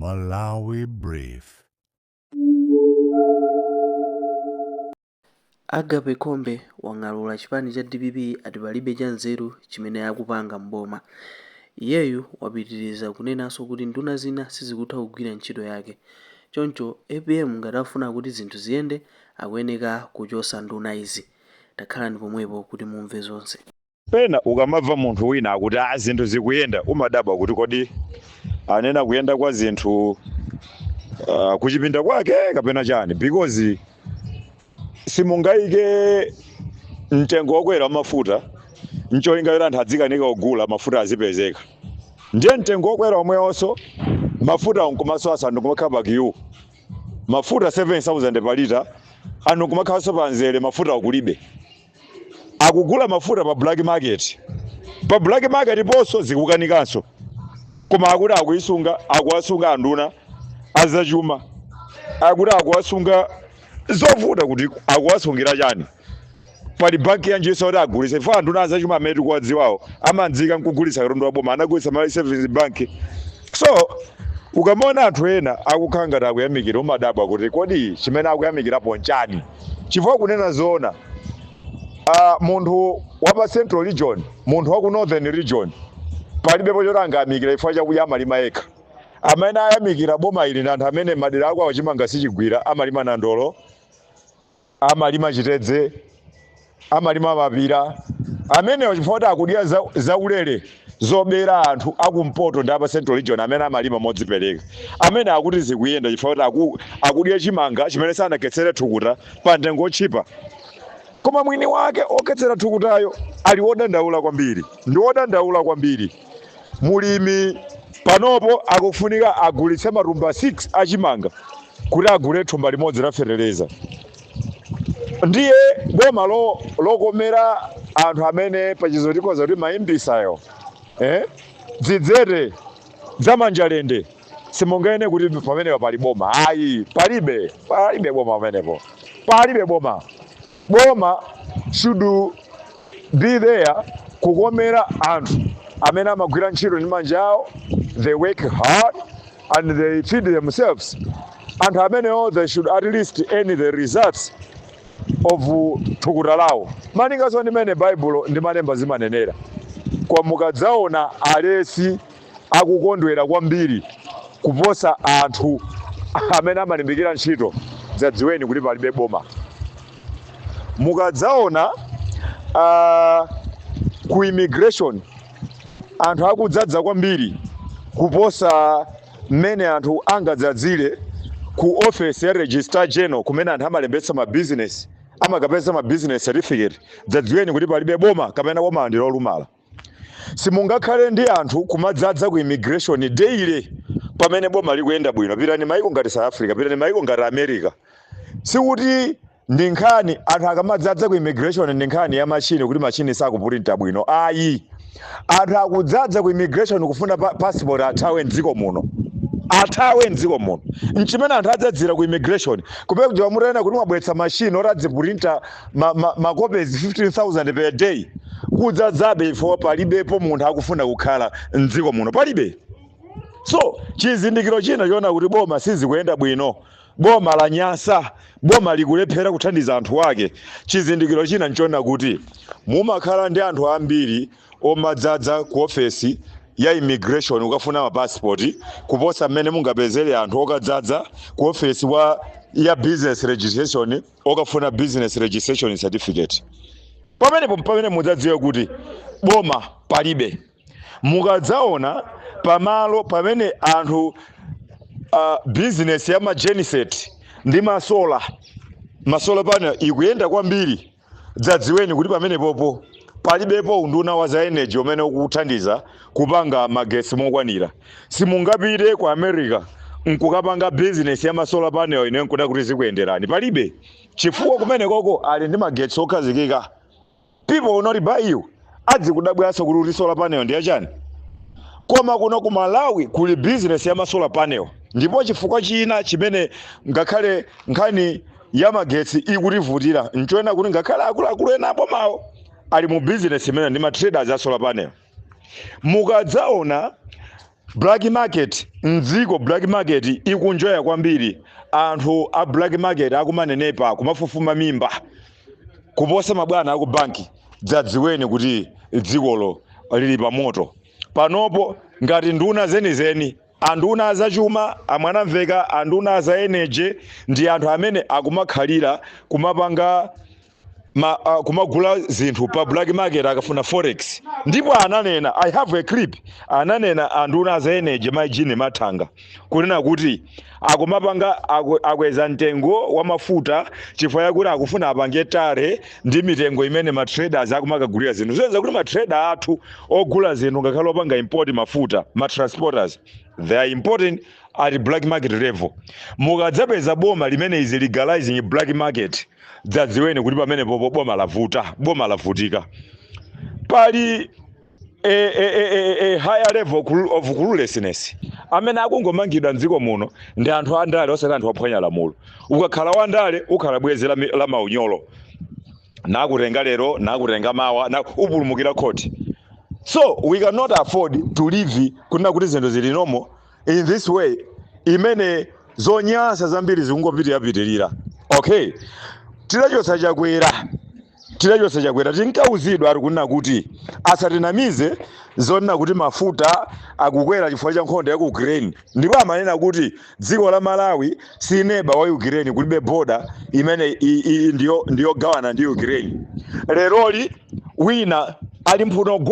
Malawi Brief. Agape Kombe wang'alula chipani cha DPP ati palibe cha nzeru chimene akupanga mboma. Iyeyu wapitiriza kunenanso kuti nduna zina sizikutha kugwira ntchito yake. Choncho APM ngati afuna kuti zinthu ziyende akuyeneka kuchosa nduna izi. Takhalani pomwepo kuti mumve zonse. Pena ukamava munthu wina akuti zinthu zikuyenda umadabwa kuti kodi anena kuyenda kwa zinthu kuchipinda kwake kapena chani, because simungaike mtengo wokwera mafuta ncholinga yoti anthu adzikanika kugula mafuta azipezeka. Ndiye mtengo wokwera omweyonso mafuta nkomanso asanu kumakhala pakiyu, mafuta 7,000 per liter, anthu kumakhalanso panzere mafuta akulibe. Akugula mafuta pa black market. Pa black market ponso zikukanikanso. Koma akuti akuwasunga anduna azachuma. Akuti akuwasunga zovuta kuti akuwasungira chani. Pali banki yanjinso kuti agulise. Ifa anduna azachuma amene tikuwadziwawo amanzika nkugulisa katundu wa boma, anagulisa mali savings bank. So ukamona anthu ena akukhala ngati akuyamikira umadabwa kuti kodi chimene akuyamikirapo nchani. Chifukwa kunena zoona, munthu wapa Central Region, munthu waku Northern Region, palibepo choti angayamikira chifukwa chakuti amalima yekha. Amene ayamikira boma ili ndi anthu amene madera ako achimanga sichigwira, amalima Nandolo, amalima Chitedze, amalima Mapira, amene chifukwa kuti akudya zaulere zobera anthu akumpoto ndi apa Central Region amene amalima modzipereka. Amene akuti zikuyenda chifukwa kuti akudya chimanga chimene sanaketsere thukuta pa ntengo ochipa. Koma mwini wake oketsera thukutayo ali wodandaula kwambiri. Ndi wodandaula kwambiri. Mulimi panopo akufunika agulitse matumba 6 achimanga kuti agule thumba limodzi la fereleza. Ndiye boma lokomera anthu amene pachizotikoza kuti mayimbisayo, dzidzere zamanjalende, simungene kuti pamenepo pali boma. Ayi, palibe boma pamenepo. Palibe boma. Boma should be there kukomera anthu amene amagwira ntchito ndi manja awo, they work hard and they feed themselves. Anthu amenewo they should at least earn the results of thukuta lawo. Malingaso ndi mene Bible ndi malemba zimanenera. Kwa mukadzaona alesi akukondwera kwambiri kuposa anthu amene amalimbikira ntchito, zadziweni kuti palibe boma. Mukadzaona ku immigration anthu akudzadza kwambiri kuposa mmene anthu angadzadzire ku office ya Registrar General kumene anthu amalembetsa ma business, amakapeza ma business certificate, zadziweni kuti palibe boma kapena boma ndi lolumala. Simungakhale ndi anthu kumadzadza ku immigration daily pamene boma likuyenda bwino. Pitani maiko ngati South Africa, pitani maiko ngati America. Sikuti ndi nkhani anthu akamadzadza ku immigration ndi nkhani ya machine kuti machine sakuprinta bwino. Ayi, anthu akudzadza ku immigration kufuna passport athawe mdziko muno. Athawe mdziko muno. Nchimene anthu adzadzira ku immigration kumene kuja murena kuti mwabweretsa machine oradziprinta makopies 15,000 per day. Kudzadzabe ifo palibepo munthu akufuna kukhala mdziko muno. Palibe. So chizindikiro china chiona kuti boma sizikuyenda bwino, boma la nyasa, boma likulephera kuthandiza anthu ake. Chizindikiro china nchona kuti mumakhala ndi anthu ambiri omadzadza ku office ya immigration ukafuna ma passport kuposa mmene mungapezere anthu okadzadza ku office ya business registration okafuna business registration certificate. Pamene mudzadziwe kuti boma palibe. Mukadzaona pamalo pamene anthu business ya magenset ndi masola panel ikuyenda kwambiri, dzadziweni kuti pamene popo palibepo unduna wa za energy umene ukuthandiza kupanga magesi mokwanira. Simungapite ku America nkukapanga business ya masola panel ine nkuda kuti zikuyenderani. Palibe. Chifukwa kumene koko ali ndi magetsi okhazikika. People will not buy you. Adzikudabwanso kuti solar panel ndi yachani. Koma kuno ku Malawi kuli business ya masola panel. Ndipo chifukwa china chimene ngakhale nkhani ya magetsi ikutivutira nchoena kuti ngakhale akulu ena bomawo ali mu business imene ndi ma traders ya solar panel. Mukadzaona black market mdziko black market ikunjoya kwambiri anthu a black market akumanenepa kumafufuma mimba kuposa mabwana aku banki dzadziweni kuti dzikolo lili pamoto panopo ngati nduna zenizeni anduna azachuma amwanamveka anduna za energy ndi anthu amene akumakhalira kumapanga kumagula zinthu pa black market akafuna forex ndipo ananena I have a clip ananena anduna za energy majini mathanga kunena kuti akumapanga akweza mtengo wa mafuta chifukwa yakuti akufuna apange tare ndi mitengo imene ma traders akumakagulira zinthu zoyenza kuti ma trader athu ogula zinthu ngakhale opanga import mafuta ma transporters they are important at black market level mukadzapeza boma limene is legalizing black market dzadziweni kuti pamene popo boma lavutika pali higher level of cluelessness amene akungomangidwa mdziko muno ndi anthu andale osati anthu aphwanya lamulo ukakhala wandale ukhala bwezi la maunyolo nakutenga lero nakutenga mawa na upulumukira khoti so we cannot afford to live kunena kuti zinthu zili normal in this way imene zonyasa zambiri zikungopitirira okay tilachosa chakwera tinkauzidwa ari kunena kuti asatinamize zonena kuti mafuta akukwera chifukwa cha nkhondo ya ku Ukraine ndipo amanena kuti dziko la Malawi si neighbor wa Ukraine kulibe border imene ndiyo gawana ndi Ukraine leroli wina ali mphuno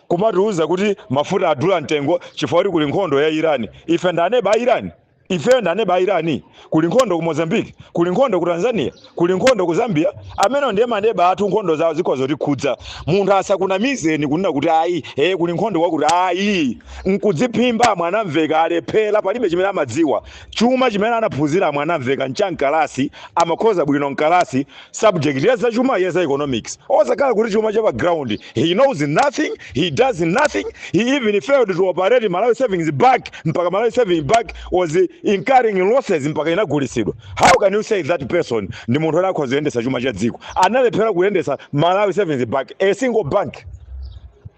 kumatiuza kuti mafuta adula mtengo chifukwa kuti kuli nkhondo ya Iran ife ndane ba Iran ife ndane ba Iran kuli nkhondo ku Mozambique kuli nkhondo ku Tanzania kuli nkhondo ku Zambia amene ndiye maneba athu nkhondo zawo zikhoza tikhudza munthu asakunamizeni kunena kuti ayi kuli nkhondo kwakuti ayi nkudziphimba mwanamveka alephera palibe chimene amadziwa chuma chimene anaphunzira mwanamveka nchankalasi amakhoza bwino nkalasi subject ya chuma ya economics osakhala kuti chuma cha background he knows nothing he does nothing he even failed to operate Malawi Savings Bank mpaka Malawi Savings Bank was incurring losses mpaka inagulisidwa how can you say that person ndi munthu akhoza kuyendesa chuma cha dziko analephera kuyendesa Malawi Savings Bank a single bank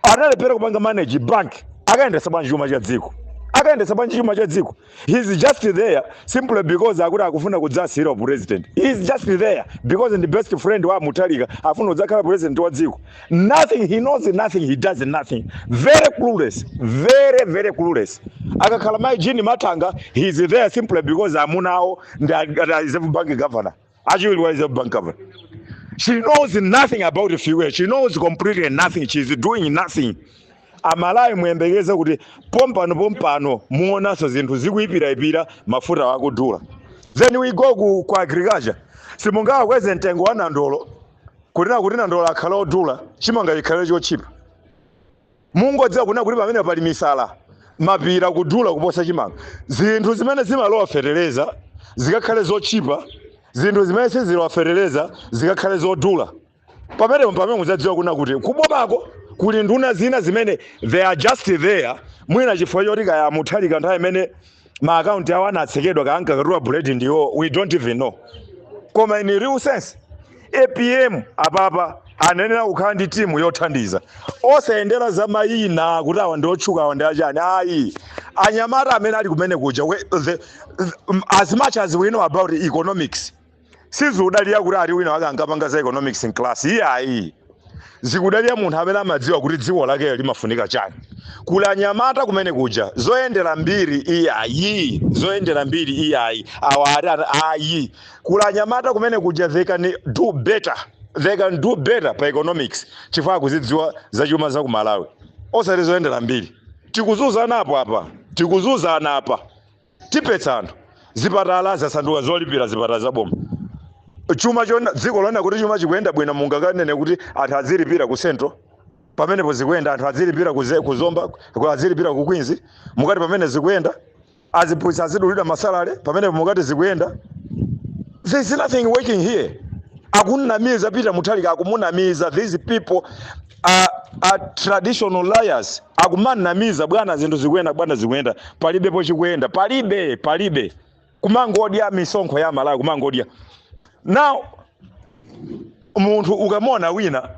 analephera kupanga manage bank akayendesa bwanji chuma cha dziko akayendesa bwanji chuma cha dziko he's just there simply because akuti akufuna kudzasira president he's just there because the best friend wa Mutalika afuna kudzakhala president wa dziko nothing he knows nothing he does nothing very clueless very clueless akakhala majini mathanga he's there simply because amunawo ndi Reserve Bank governor actually was a bank governor she knows nothing about the future she knows completely nothing she's doing nothing Amalawi muyembekeze kuti pompano muonaso zinthu zikuipira mafuta akudula then we go ku agriculture simungawa kweze mtengo wa nandolo kuti nandolo akhala odula chimanga ikhale chochipa mungodziwa kunena kuti pamene pali misala mapira kudula kuposa chimanga zinthu zimene zimalowa fereleza zikakhale zochipa zinthu zimene sizilowa fereleza zikakhale zodula pamene muzadziwa kunena kuti kubomako kuli nduna zina zimene they are just there mwina chifukwa choti kaya Mutalika nthawi imene ma account awo anatsekedwa kankakatula bullet ndiwo we don't even know koma in real sense APM apapa anenera kukhala ndi timu yothandiza osayendera za mayina kuti awa ndi otchuka awa ndi achani ayi anyamata amene ali kumene kuja as much as we know about economics sizudaliya kuti ali wina wakangapanga za economics in class ayi zikudaliya munthu amene amadziwa kuti dziko lake limafunika chani kula nyamata kumene kuja zoyendera mbiri iyayi ayi kula nyamata kumene kuja they can do better pa economics chifukwa kuzidziwa za chuma za ku Malawi osati zoyendera mbiri tikuzuzana apa tipetsana zipatala zasanduka zolipira zipatala za boma chuma chona dziko lona kuti chuma chikuyenda bwino mungakanene kuti anthu adzilipira ku Central pamene zikuyenda anthu adzilipira ku Zomba adzilipira ku Queens mukati pamene zikuyenda aziphunzitsa azidulira masalale pamene mukati zikuyenda there is nothing working here akunamiza Peter Mutalika akumunamiza these people are traditional liars akumanamiza bwana zinthu zikuyenda palibepo chikuyenda palibe kumangodya misonkho ya Malawi kumangodya now munthu ukamona wina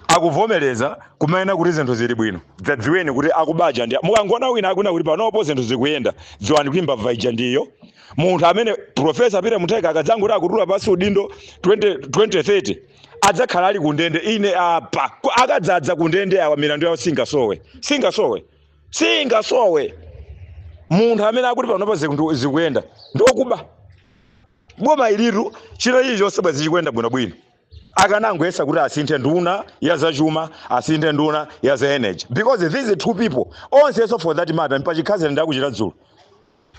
akuvomereza kumene kuti zinthu zili bwino. Dziweni kuti akubaja ndi mukangona wina akuna kuti panopo zinthu zikuyenda dziwani kuimba vaija ndiyo. Munthu amene Professor Peter Mutharika akadzangu kuti akutula pasi udindo 2030 adzakhala ali kundende ine apa akadzadza kundende awa milandu yawo singasowe. Munthu amene akuti panopo zinthu zikuyenda ndokuba boma iliru chiro icho seba zikwenda bwino akanangoyesa kuti asinthe nduna ya zachuma asinthe nduna ya za energy because these two people onse for that matter mpachikhazi ndakuchita dzulo.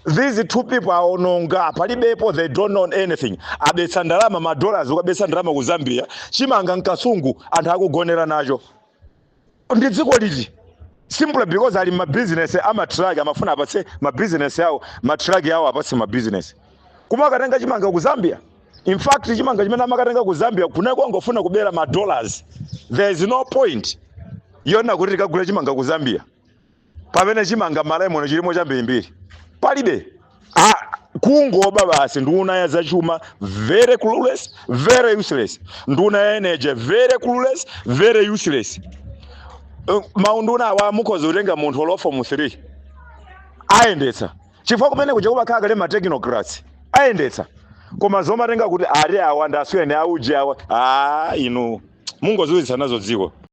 These two people are ononga palibepo, they don't know anything. Abetsa ndalama ma dollars ukabetsa ndalama ku Zambia chimanga nkasungu anthu akugonera nacho ndi dziko liti simply because ali ma business ama truck amafuna apatse ma business yawo ma truck yawo apatse ma business kuma akatenga chimanga ku Zambia. In fact chimanga chimene amakatenga ku Zambia kuneko ngofuna kubera ma dollars. There is no point yona kuti tikagula chimanga ku Zambia pamene chimanga malaimono chilimo cha mbiri palibe kungoba basi nduna ya zachuma very clueless, very useless. Nduna ya energy very clueless, very useless. Maunduna wa mukozi utenga munthu olofo mu 3 ayendetsa chifukwa kumene kuja kubakhala kale ma technocrats ayendetsa koma zomatenga kuti ari awanda aswene auje awa inu mungoziwitsa nazo dziko.